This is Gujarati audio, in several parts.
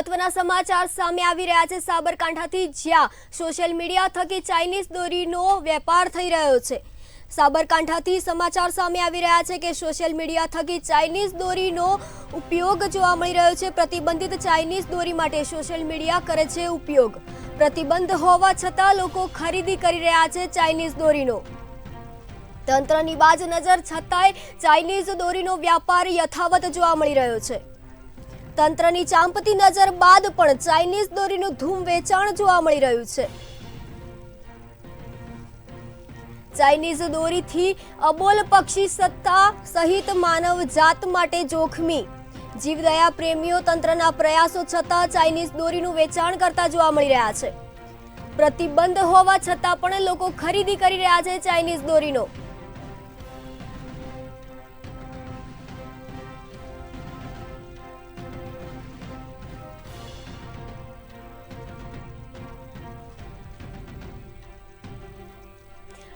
મહત્વના સમાચાર સામે આવી રહ્યા છે સાબરકાંઠાથી, જ્યાં સોશિયલ મીડિયા થકી ચાઇનીઝ દોરીનો વેપાર થઈ રહ્યો છે। સાબરકાંઠાથી સમાચાર સામે આવી રહ્યા છે કે સોશિયલ મીડિયા થકી ચાઇનીઝ દોરીનો ઉપયોગ જોવા મળી રહ્યો છે। પ્રતિબંધિત ચાઇનીઝ દોરી માટે સોશિયલ મીડિયા કરે છે ઉપયોગ। પ્રતિબંધ હોવા છતાં લોકો ખરીદી કરી રહ્યા છે ચાઇનીઝ દોરીનો। તંત્રની બાજ નજર છતાંય ચાઇનીઝ દોરીનો વ્યાપાર યથાવત જોવા મળી રહ્યો છે। તંત્રની ચાંપતી નજર બાદ પણ ચાઇનીઝ દોરીનું ધૂમ વેચાણ જોવા મળી રહ્યું છે। ચાઇનીઝ દોરીથી અબોલ પક્ષી સત્તા સહિત માનવ જાત માટે જોખમી। જીવદયા પ્રેમીઓ તંત્રના પ્રયાસો છતાં ચાઇનીઝ દોરીનું વેચાણ કરતા જોવા મળી રહ્યા છે। પ્રતિબંધ હોવા છતાં પણ લોકો ખરીદી કરી રહ્યા છે ચાઇનીઝ દોરીનો।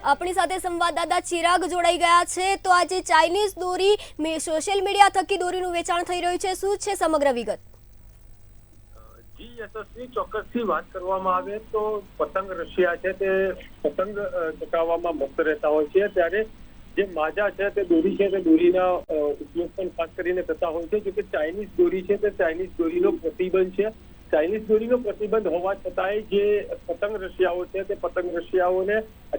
अपनी साथे संवाददाता चिराग जोड़ाई गया है। तो आज चाइनीज दोरी सोशल मीडिया थकी दोरीનું વેચાણ થઈ રહ્યું છે, શું છે સમગ્ર વિગત? જી યશસ્વી, ચોક્કસથી વાત કરવામાં આવે તો પતંગ રશિયા છે તે પતંગ ચગાવવામાં મસ્ત રહેતા હોય છે, ત્યારે જે માજા છે તે દોરી છે તે દોરીના ઉપયોગ પણ ખાસ કરીને થતા હોય છે। જો કે ચાઇનીઝ દોરી છે તે ચાઇનીઝ દોરીનો પ્રતિબંધ છે। ચાઇનીઝ દોરીનો પ્રતિબંધ હોવા છતાંય જે પતંગ રશિયાઓ છે તે પતંગ રશિયાઓને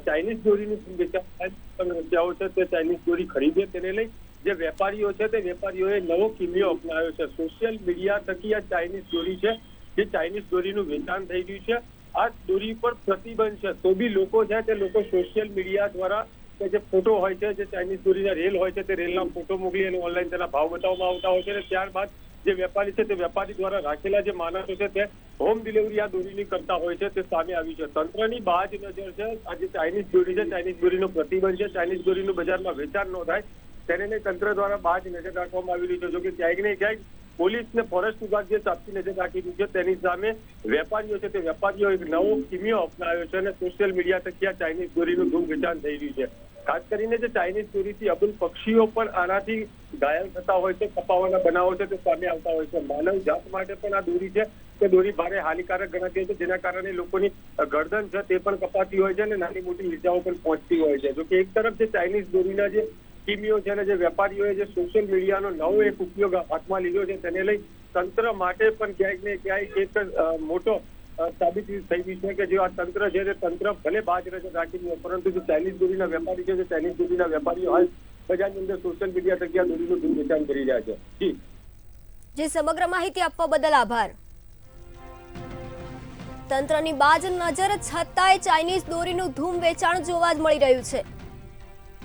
ચાઇનીઝ દોરીનું વેચાણ પતંગ રશિયાઓ છે તે ચાઇનીઝ દોરી ખરીદે, તેને લઈ જે વેપારીઓ છે તે વેપારીઓએ નવો કિમિયો અપનાવ્યો છે। સોશિયલ મીડિયા થકી આ ચાઇનીઝ દોરી છે જે ચાઇનીઝ દોરીનું વેચાણ થઈ રહ્યું છે, આ દોરી પર પ્રતિબંધ છે, તો બી લોકો છે તે લોકો સોશિયલ મીડિયા દ્વારા જે ફોટો હોય છે, જે ચાઇનીઝ દોરીના રેલ હોય છે તે રેલના ફોટો મોકલી અને ઓનલાઈન તેના ભાવ બતાવવામાં આવતા હોય છે, અને ત્યારબાદ જે વેપારી છે તે વેપારી દ્વારા રાખેલા જે માણસો છે તે હોમ ડિલિવરી આ દોરીની કરતા હોય છે, તે સામે આવ્યું છે। તંત્રની બાજ નજર છે, આ જે ચાઇનીઝ દોરી છે ચાઇનીઝ દોરીનો પ્રતિબંધ છે, ચાઇનીઝ દોરીનું બજારમાં વેચાણ ન થાય તેને લઈ તંત્ર દ્વારા બાજ નજર રાખવામાં આવી રહી છે। જો કે ક્યાંક ને ક્યાંક પોલીસ ને ફોરેસ્ટ વિભાગ જે ચાપતી નજર રાખી રહ્યું છે, તેની સામે વેપારીઓ છે તે વેપારીઓ એક નવો કિમિયો અપનાવ્યો છે અને સોશિયલ મીડિયા થકી આ ચાઇનીઝ દોરીનું ધૂમ વેચાણ થઈ રહ્યું છે। ખાસ કરીને જે ચાઇનીઝ દોરીથી અબુલ પક્ષીઓ પણ આનાથી ઘાયલ થતા હોય છે, કપાવાના બનાવો છે તે સામે આવતા હોય છે। માનવ જાત માટે પણ આ દોરી છે તે દોરી ભારે હાનિકારક ગણાતી હોય છે, જેના કારણે લોકોની ગરદન છે તે પણ કપાતી હોય છે અને નાની મોટી ઈજાઓ પણ પહોંચતી હોય છે। જો કે એક તરફ જે ચાઇનીઝ દોરીના જે કિમિયો છે અને જે વેપારીઓએ જે સોશિયલ મીડિયાનો નવો એક ઉપયોગ હાથમાં લીધો છે, તેને લઈ તંત્ર માટે પણ ક્યાંક ને ક્યાંક એક મોટો સાબિત થઈ ગઈ છે કે જે આ તંત્ર છે તે તંત્ર ભલે બાજ નજર રાખી રહ્યું, પરંતુ જે ચાઇનીઝ દોરીના વેપારી છે, ચાઇનીઝ દોરીના વેપારીઓ હાલ બજારની અંદર સોશિયલ મીડિયા થકી આ દોરીનું ધૂમ વેચાણ કરી રહ્યા છે। જી સમગ્ર માહિતી આપવા બદલ આભાર। તંત્રની બાજ નજર છતાંય ચાઇનીઝ દોરીનું ધૂમ વેચાણ જોવા જ મળી રહ્યું છે।